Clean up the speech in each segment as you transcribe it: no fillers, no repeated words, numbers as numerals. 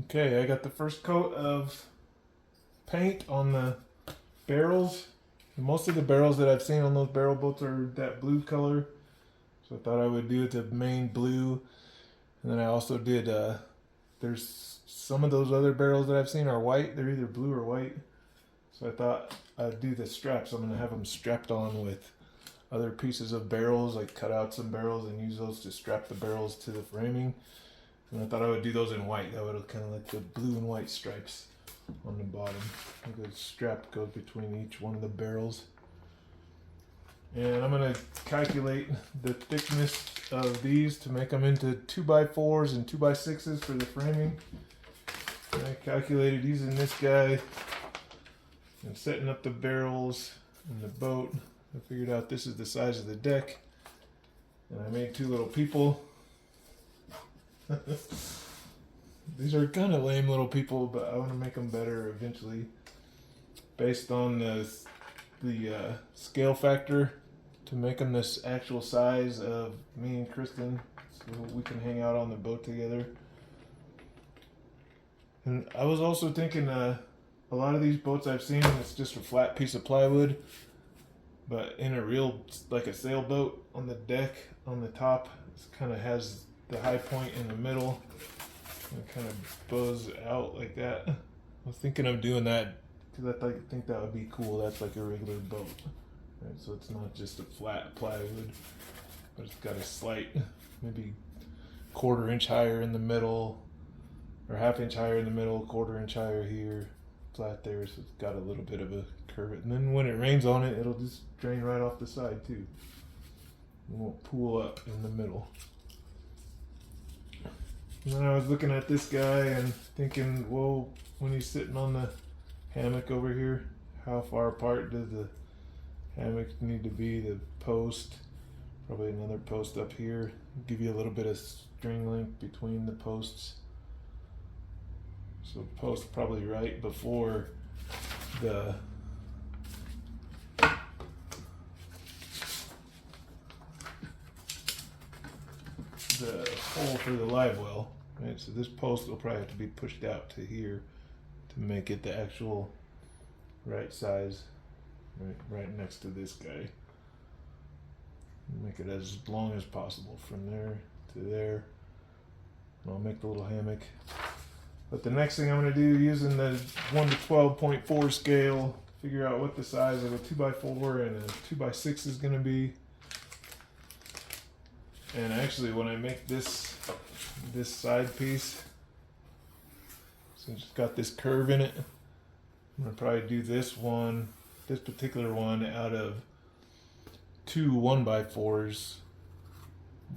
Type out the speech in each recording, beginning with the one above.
Okay, I got the first coat of paint on the barrels. Most of the barrels that I've seen on those barrel boats are that blue color. So I thought I would do the main blue. And then I also did, there's some of those other barrels that I've seen are white. They're either blue or white. So I thought I'd do the straps. I'm going to have them strapped on with other pieces of barrels, like cut out some barrels and use those to strap the barrels to the framing. And I thought I would do those in white. That would kind of like the blue and white stripes on the bottom. The strap goes between each one of the barrels. And I'm going to calculate the thickness of these to make them into 2x4s and 2x6s for the framing. And I calculated using this guy and setting up the barrels in the boat. I figured out this is the size of the deck. And I made two little people. These are kind of lame little people, but I want to make them better eventually based on the scale factor to make them this actual size of me and Kristen so we can hang out on the boat together. And I was also thinking a lot of these boats I've seen, it's just a flat piece of plywood, but in a real, like a sailboat on the deck on the top, it kind of has the high point in the middle and it kind of bows out like that. I was thinking of doing that because I think that would be cool. That's like a regular boat, right? So it's not just a flat plywood, but it's got a slight, maybe 1/4 inch higher in the middle or 1/2 inch higher in the middle, 1/4 inch higher here, flat there, so it's got a little bit of a curve. And then when it rains on it, it'll just drain right off the side too. It won't pool up in the middle. And then I was looking at this guy and thinking, well, when he's sitting on the hammock over here, how far apart does the hammock need to be? The post, probably another post up here. Give you a little bit of string length between the posts. So post probably right before the hole for the live well, right? So this post will probably have to be pushed out to here to make it the actual right size, right next to this guy. Make it as long as possible from there to there. And I'll make the little hammock. But the next thing I'm going to do, using the 1 to 12.4 scale, figure out what the size of a 2x4 and a 2x6 is going to be. And actually, when I make this side piece, since it's got this curve in it, I'm going to probably do this particular one out of 2 1x4s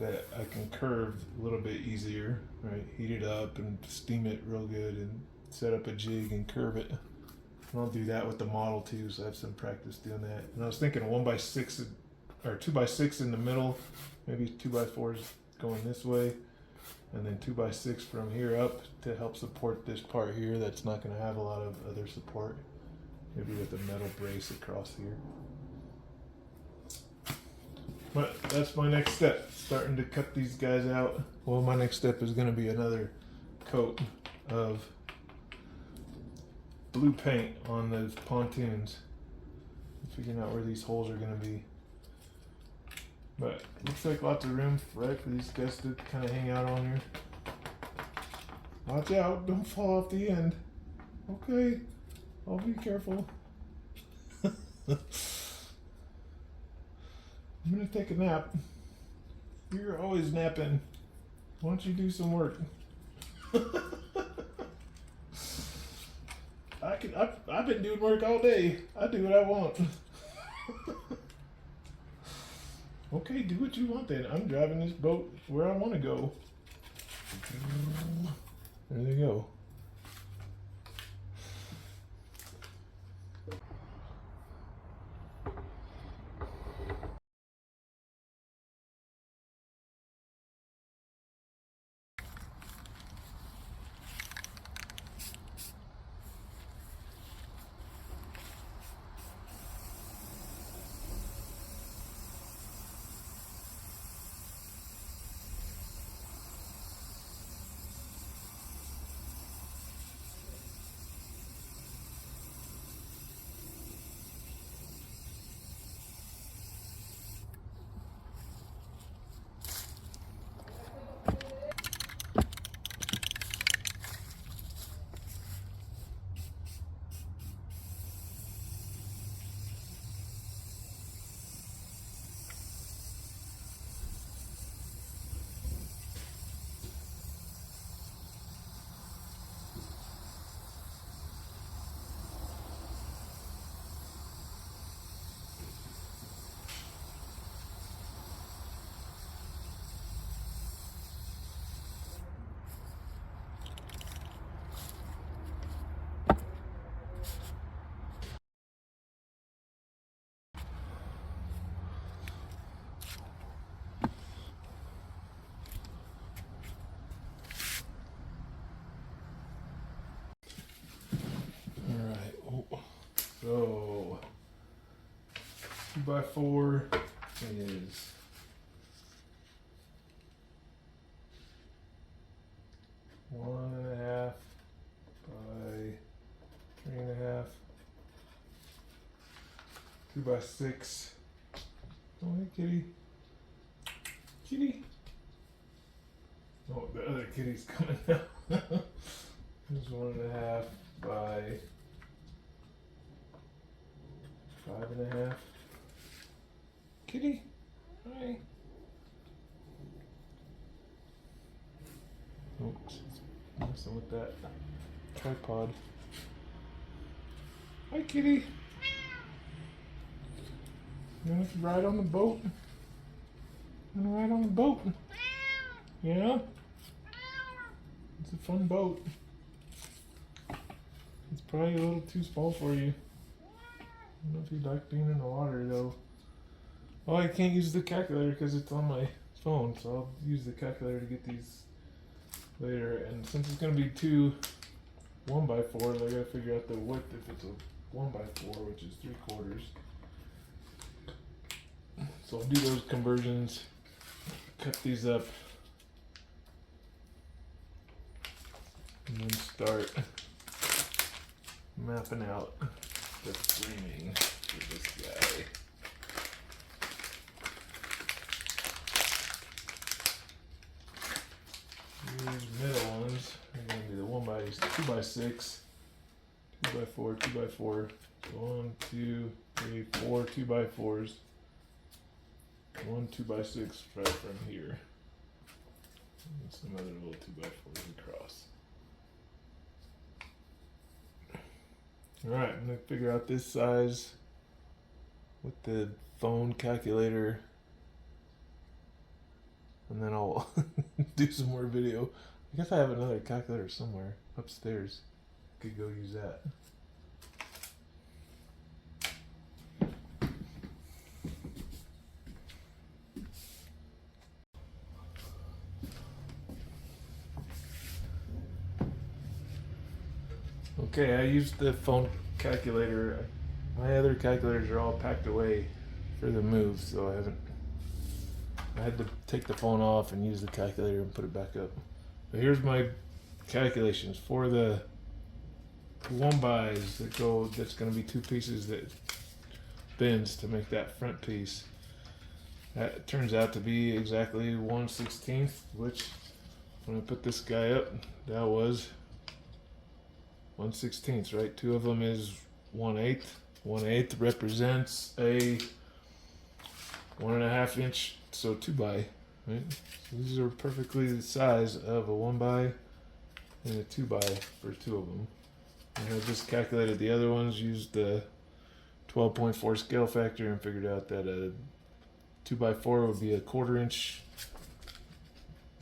that I can curve a little bit easier, right? Heat it up and steam it real good and set up a jig and curve it. And I'll do that with the model too, so I have some practice doing that. And I was thinking 1x6 or 2x6 in the middle, maybe 2x4s going this way, and then 2x6 from here up to help support this part here that's not going to have a lot of other support. Maybe with a metal brace across here. But that's my next step, starting to cut these guys out. Well, my next step is going to be another coat of blue paint on those pontoons. Figuring out where these holes are going to be. But looks like lots of room, right, for these guys to kind of hang out on here. Watch out, don't fall off the end. Okay, I'll be careful. I'm gonna take a nap. You're always napping. Why don't you do some work? I've been doing work all day. I do what I want. Okay, do what you want then. I'm driving this boat where I want to go. There they go. 2x4 is 1.5 by 3.5. 2x6. Oh, hey, kitty. Kitty. Oh, the other kitty's coming now. Here's 1.5 by 5.5. Kitty. Hi. Oops. Messing with that tripod. Hi, kitty. You want to ride on the boat? You want to ride on the boat? Yeah? It's a fun boat. It's probably a little too small for you. I don't know if you like being in the water though. Oh, I can't use the calculator because it's on my phone, so I'll use the calculator to get these later. And since it's going to be two 1x4s, I gotta figure out the width if it's a 1x4, which is 3/4. So I'll do those conversions, cut these up, and then start mapping out the framing for this guy. These middle ones are going to be the 2x6, 2x4, 2x4, 1, 2, 3, 4 2x4s, 1 2x6 right from here, and some other little 2x4s across. Alright, I'm going to figure out this size with the phone calculator, and then I'll do some more video. I guess I have another calculator somewhere upstairs. Could go use that. Okay, I used the phone calculator. My other calculators are all packed away for the move, so I had to take the phone off and use the calculator and put it back up. But here's my calculations for the 1x's that go. That's going to be two pieces that bends to make that front piece. That turns out to be exactly 1/16, which when I put this guy up, that was 1/16, right? Two of them is 1/8. 1/8 represents a 1.5 inch, so 2x, right? So these are perfectly the size of a 1x and a 2x for two of them. And I just calculated the other ones, used the 12.4 scale factor, and figured out that a 2x4 would be a 1/4 inch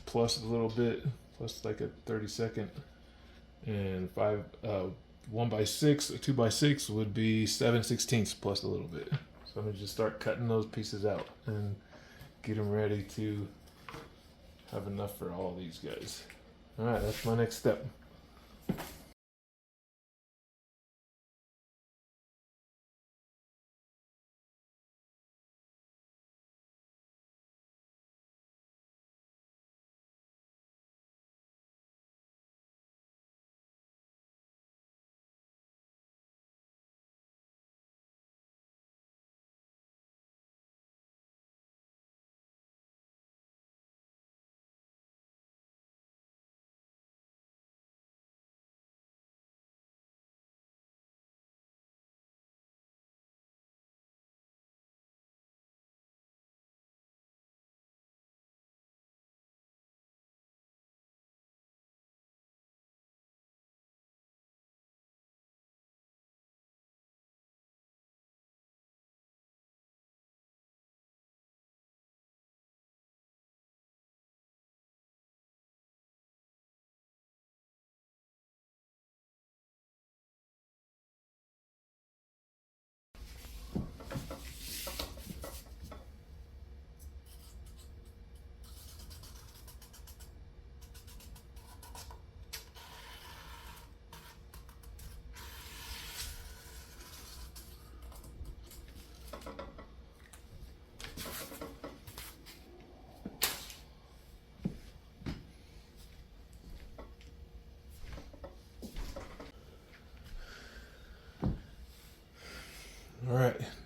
plus a little bit, plus like a 32nd, and 1x6, a 2x6 would be 7/16 plus a little bit. So I'm gonna just start cutting those pieces out and get them ready to have enough for all these guys. All right, that's my next step.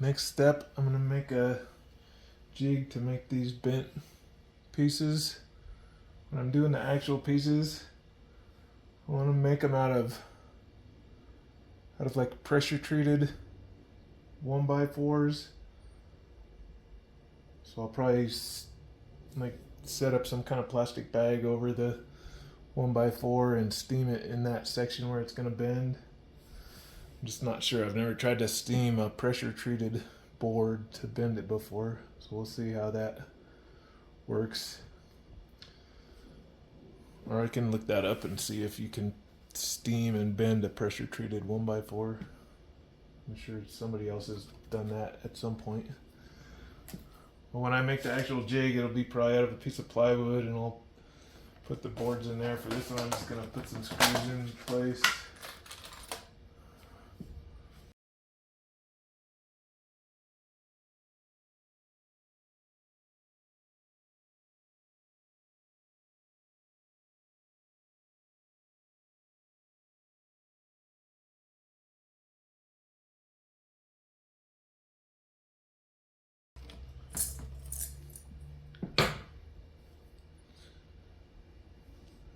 next step, I'm gonna make a jig to make these bent pieces. When I'm doing the actual pieces, I want to make them out of like pressure treated 1x4s. So I'll probably like set up some kind of plastic bag over the 1x4 and steam it in that section where it's gonna bend. I'm just not sure. I've never tried to steam a pressure treated board to bend it before, so we'll see how that works. Or I can look that up and see if you can steam and bend a pressure treated 1x4. I'm sure somebody else has done that at some point. But when I make the actual jig, it'll be probably out of a piece of plywood, and I'll put the boards in there. For this one, I'm just gonna put some screws in place.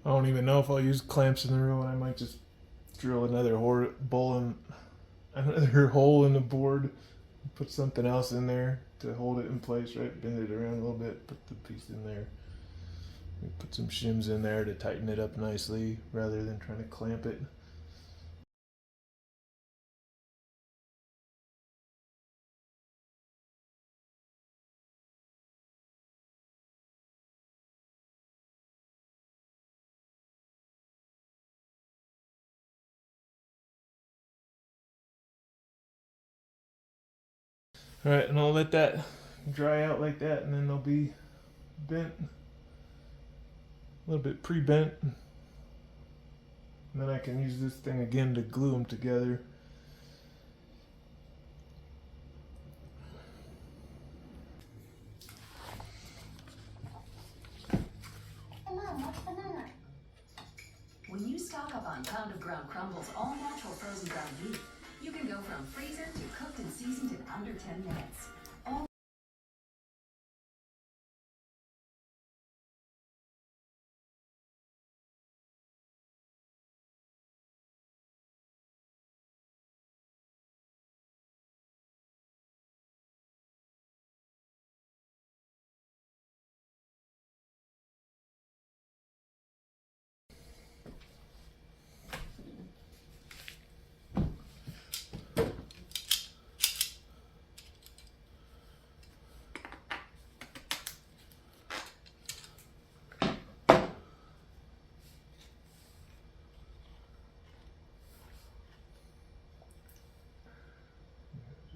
I don't even know if I'll use clamps in the real one. I might just drill another hole in the board, put something else in there to hold it in place, right? Bend it around a little bit, put the piece in there. Put some shims in there to tighten it up nicely rather than trying to clamp it. All right, and I'll let that dry out like that, and then they'll be bent, a little bit pre-bent. And then I can use this thing again to glue them together. Hey Mom, what's banana? When you stock up on Pound of Ground Crumbles all natural frozen ground beef, you can go from freezer to cooked and seasoned in under 10 minutes. All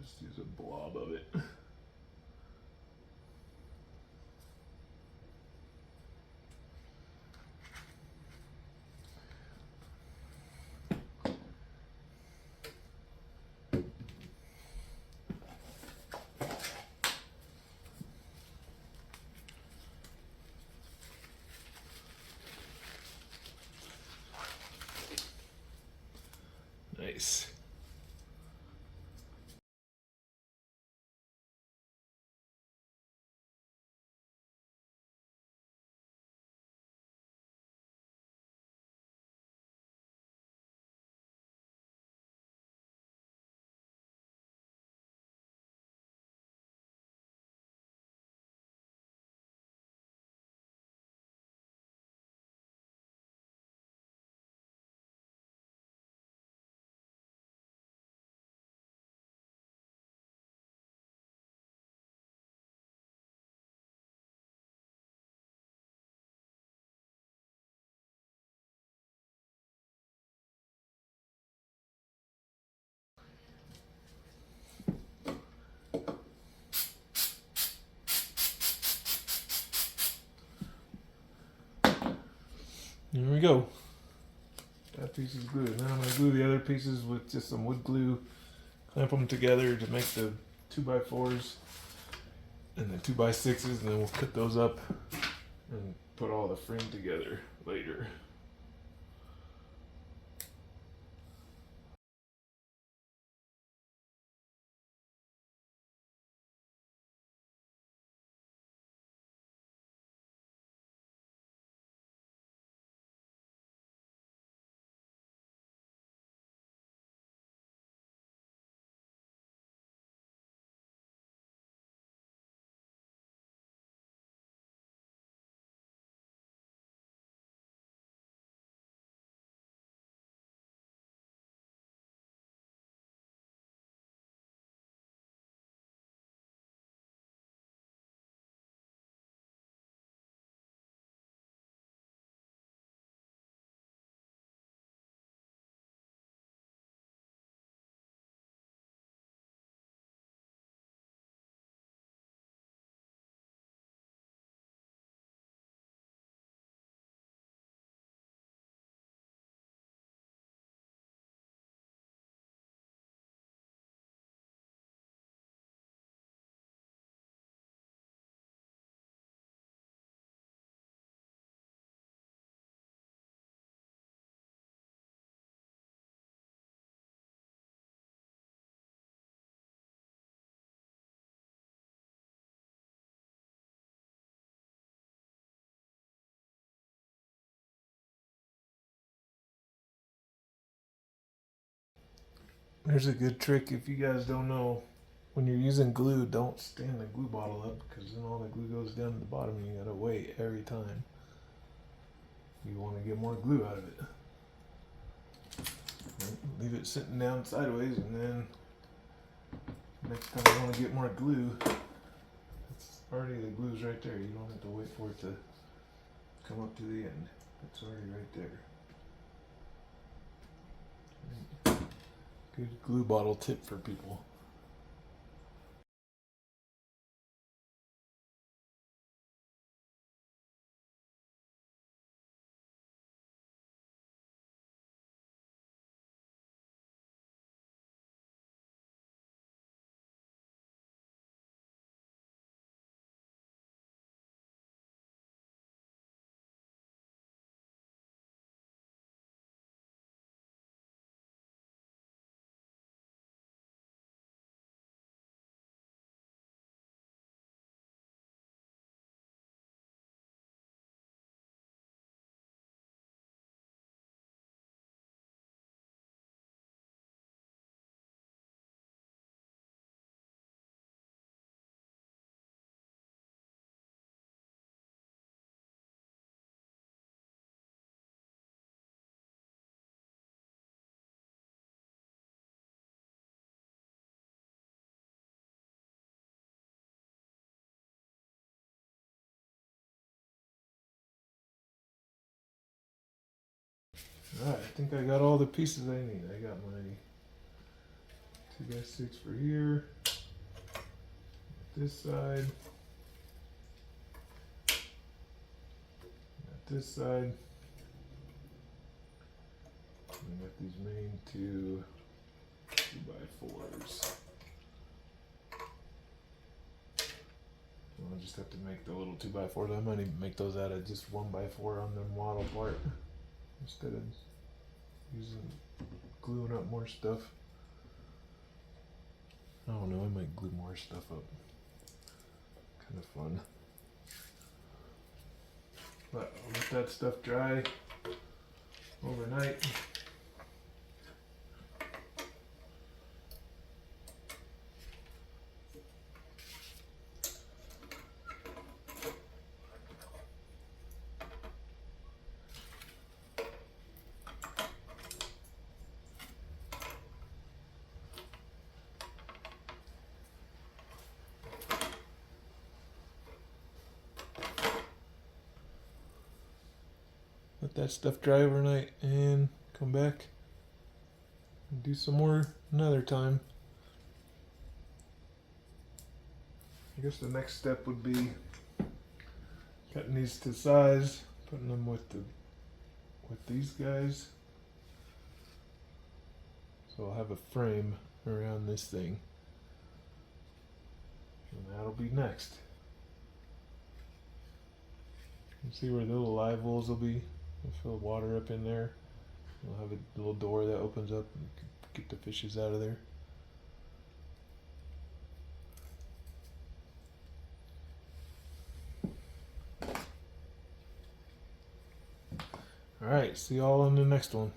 Just use a blob of it. Nice. There we go. That piece is glued. And then I'm going to glue the other pieces with just some wood glue. Clamp them together to make the 2x4s and the 2x6s, and then we'll cut those up and put all the frame together later. Here's a good trick if you guys don't know. When you're using glue, don't stand the glue bottle up because then all the glue goes down to the bottom and you gotta wait every time. You want to get more glue out of it. Leave it sitting down sideways, and then next time you want to get more glue, it's already, the glue's right there. You don't have to wait for it to come up to the end. It's already right there. Good glue bottle tip for people. Alright, I think I got all the pieces I need. I got my 2x6 for here, this side, got this side, and got these main two 2x4s. I'll just have to make the little 2x4s. I might even make those out of just 1x4 on the wattle part instead of using gluing up more stuff. I don't know, I might glue more stuff up. Kind of fun. But I'll let that stuff dry overnight. Let that stuff dry overnight and come back and do some more another time. I guess the next step would be cutting these to size, putting them with these guys. So I'll have a frame around this thing. And that'll be next. You see where the little live wells will be? We'll fill water up in there. We'll have a little door that opens up and you can get the fishes out of there. Alright, see y'all on the next one.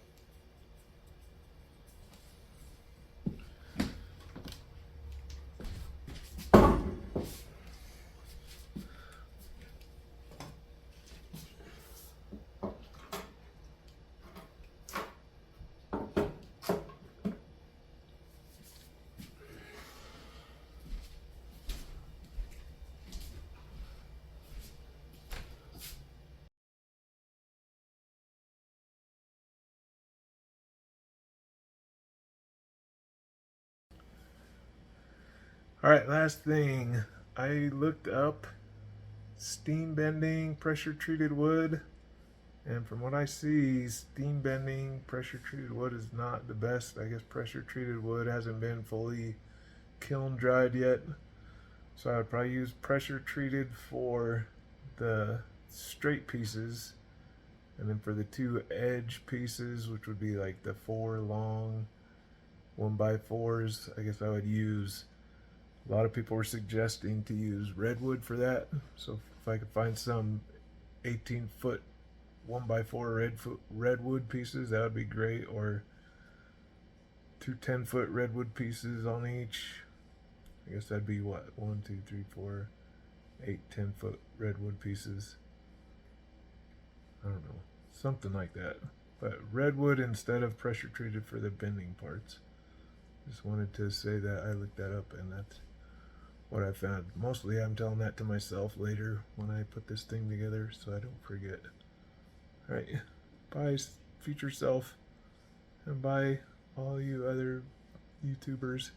Alright, last thing. I looked up steam bending pressure treated wood, and from what I see, steam bending pressure treated wood is not the best. I guess pressure treated wood hasn't been fully kiln dried yet, so I would probably use pressure treated for the straight pieces, and then for the two edge pieces, which would be like the 4 long 1x4s, I guess I would use, a lot of people were suggesting to use redwood for that. So if I could find some 18-foot 1x4 redwood pieces, that would be great. Or two 10-foot redwood pieces on each. I guess that'd be what? 1, 2, 3, 4, 8, 10-foot redwood pieces. I don't know. Something like that. But redwood instead of pressure treated for the bending parts. Just wanted to say that I looked that up and that's what I found. Mostly I'm telling that to myself later when I put this thing together so I don't forget. Alright. Bye, future self. And bye, all you other YouTubers.